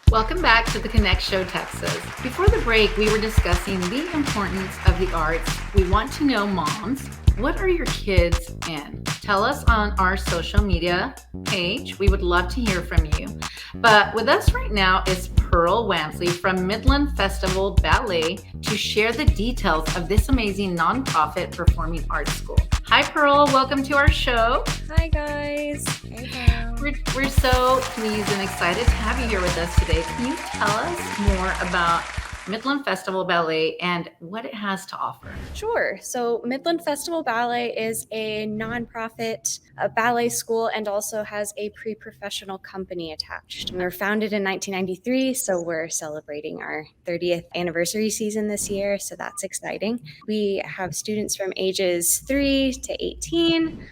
Welcome back to the Connect Show, Texas. Before the break, we were discussing the importance of the arts. We want to know, moms, what are your kids in? Tell us on our social media page. We would love to hear from you. But with us right now is Pearl Wamsley from Midland Festival Ballet to share the details of this amazing nonprofit performing arts school. Hi, Pearl. Welcome to our show. Hi, guys. Hey, Pearl. We're so pleased and excited to have you here with us today. Can you tell us more about Midland Festival Ballet and what it has to offer? Sure. So Midland Festival Ballet is a nonprofit ballet school and also has a pre-professional company attached. We were founded in 1993, so we're celebrating our 30th anniversary season this year, so that's exciting. We have students from ages 3 to 18.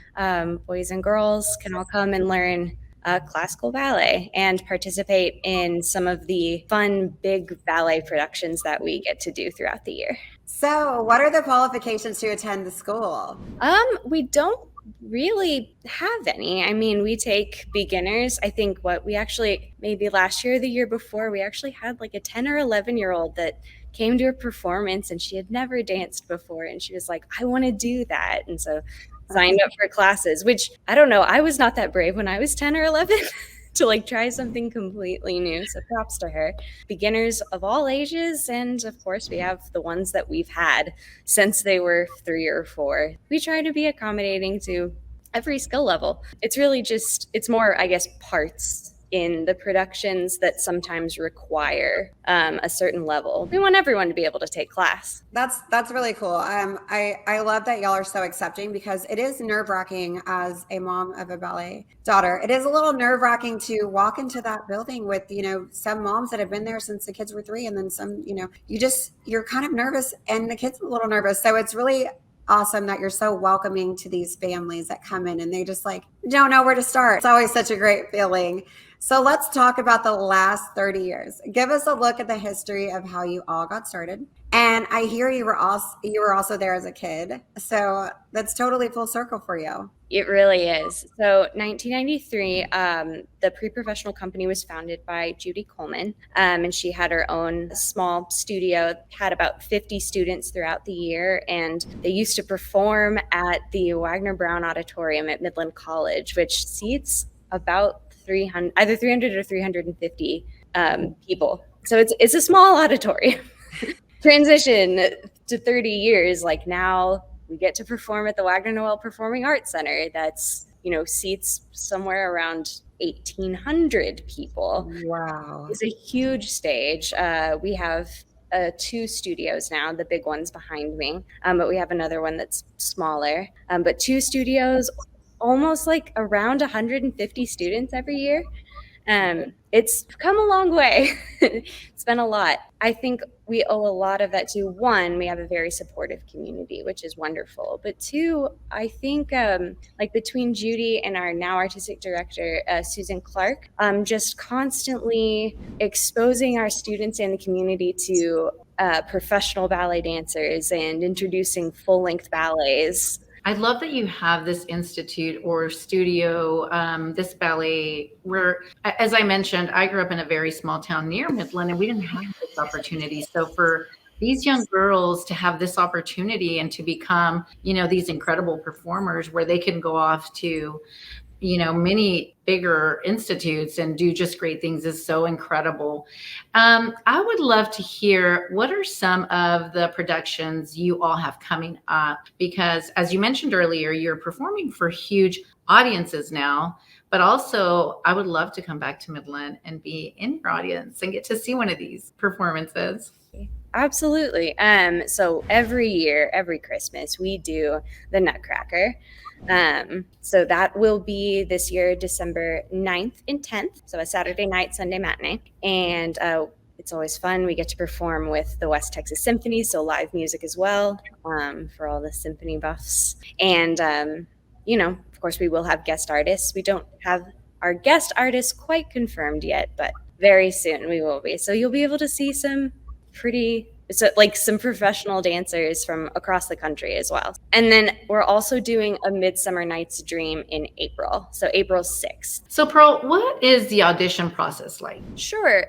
Boys and girls can all come and learn classical ballet and participate in some of the fun, big ballet productions that we get to do throughout the year. So, what are the qualifications to attend the school? We don't really have any. I mean, we take beginners. I think maybe last year or the year before, we actually had like a 10 or 11-year-old that came to a performance and she had never danced before. And she was like, I want to do that. And so signed up for classes, which I don't know. I was not that brave when I was 10 or 11 to like try something completely new. So props to her. Beginners of all ages. And of course, we have the ones that we've had since they were 3 or 4. We try to be accommodating to every skill level. It's really it's more, I guess, parts in the productions that sometimes require a certain level. We want everyone to be able to take class. That's really cool. I love that y'all are so accepting because it is nerve-wracking as a mom of a ballet daughter. It is a little nerve-wracking to walk into that building with, some moms that have been there since the kids were 3 and then some, you're kind of nervous and the kids are a little nervous. So it's really awesome that you're so welcoming to these families that come in and they just don't know where to start. It's always such a great feeling. So let's talk about the last 30 years. Give us a look at the history of how you all got started. And I hear you were also there as a kid. So that's totally full circle for you. It really is. So 1993, the pre-professional company was founded by Judy Coleman, and she had her own small studio, had about 50 students throughout the year, and they used to perform at the Wagner Brown Auditorium at Midland College, which seats about either 300 or 350 people. So it's a small auditorium. Transition to 30 years, like now we get to perform at the Wagner Noel Performing Arts Center. That's, seats somewhere around 1,800 people. Wow. It's a huge stage. We have 2 studios now, the big one's behind me, but we have another one that's smaller. But 2 studios, almost like around 150 students every year. It's come a long way. It's been a lot. I think we owe a lot of that to, 1, we have a very supportive community, which is wonderful. But 2, I think between Judy and our now artistic director, Susan Clark, just constantly exposing our students and the community to professional ballet dancers and introducing full-length ballets. I love that you have this institute or studio, this ballet, where, as I mentioned, I grew up in a very small town near Midland, and we didn't have this opportunity. So for these young girls to have this opportunity and to become, these incredible performers where they can go off to, many bigger institutes and do just great things is so incredible. I would love to hear, what are some of the productions you all have coming up? Because as you mentioned earlier, you're performing for huge audiences now, but also I would love to come back to Midland and be in your audience and get to see one of these performances. Absolutely. So every year, every Christmas, we do the Nutcracker. So that will be this year, December 9th and 10th. So a Saturday night, Sunday matinee. And it's always fun. We get to perform with the West Texas Symphony, so live music as well, for all the symphony buffs. And, of course, we will have guest artists. We don't have our guest artists quite confirmed yet, but very soon we will be. So you'll be able to see some pretty so like some professional dancers from across the country as well. And then we're also doing a Midsummer Night's Dream in April, so April 6th. So Pearl, what is the audition process like? Sure.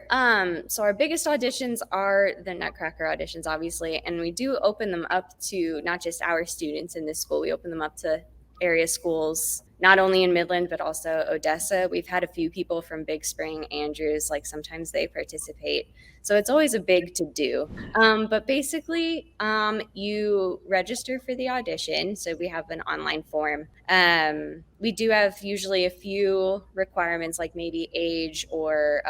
So our biggest auditions are the Nutcracker auditions, obviously, and we do open them up to not just our students in this school. We open them up to area schools, not only in Midland, but also Odessa. We've had a few people from Big Spring, Andrews, like sometimes they participate. So it's always a big to do. But basically, you register for the audition. So we have an online form. We do have usually a few requirements, like maybe age or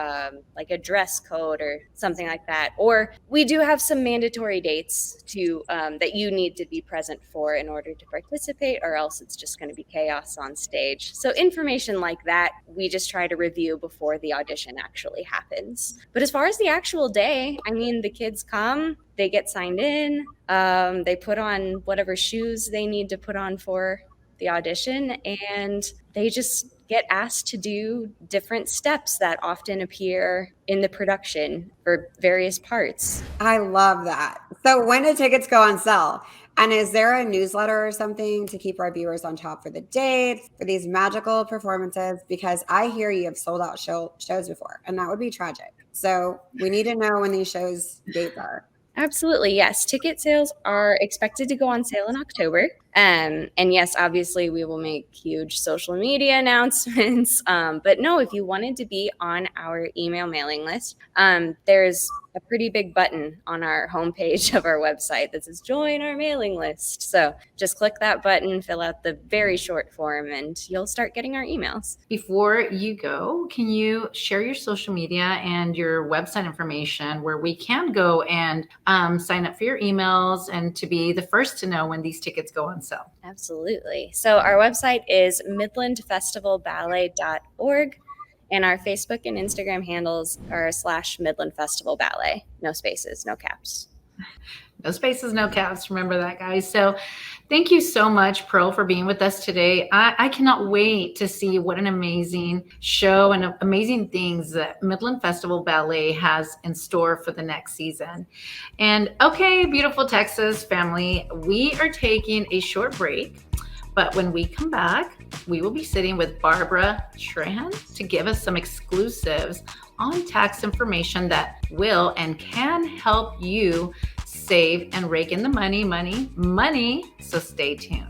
like a dress code or something like that. Or we do have some mandatory dates to that you need to be present for in order to participate, or else it's just going to be chaos on stage. So information like that, we just try to review before the audition actually happens. But as far as the actual day, I mean, the kids come, they get signed in, they put on whatever shoes they need to put on for the audition, and they just get asked to do different steps that often appear in the production for various parts. I love that. So when do tickets go on sale? And is there a newsletter or something to keep our viewers on top for the dates, for these magical performances? Because I hear you have sold out shows before, and that would be tragic. So we need to know when these shows' dates are. Absolutely, yes. Ticket sales are expected to go on sale in October. And yes, obviously, we will make huge social media announcements. But no, if you wanted to be on our email mailing list, there's a pretty big button on our homepage of our website that says join our mailing list. So just click that button, fill out the very short form, and you'll start getting our emails. Before you go, can you share your social media and your website information where we can go and sign up for your emails and to be the first to know when these tickets go on sale? Absolutely. So our website is midlandfestivalballet.org. And our Facebook and Instagram handles are /Midland Festival Ballet. No spaces, no caps. No spaces, no caps. Remember that, guys. So thank you so much, Pearl, for being with us today. I cannot wait to see what an amazing show and amazing things that Midland Festival Ballet has in store for the next season. And okay, beautiful Texas family, we are taking a short break. But when we come back, we will be sitting with Barbara Tran to give us some exclusives on tax information that will and can help you save and rake in the money. So stay tuned.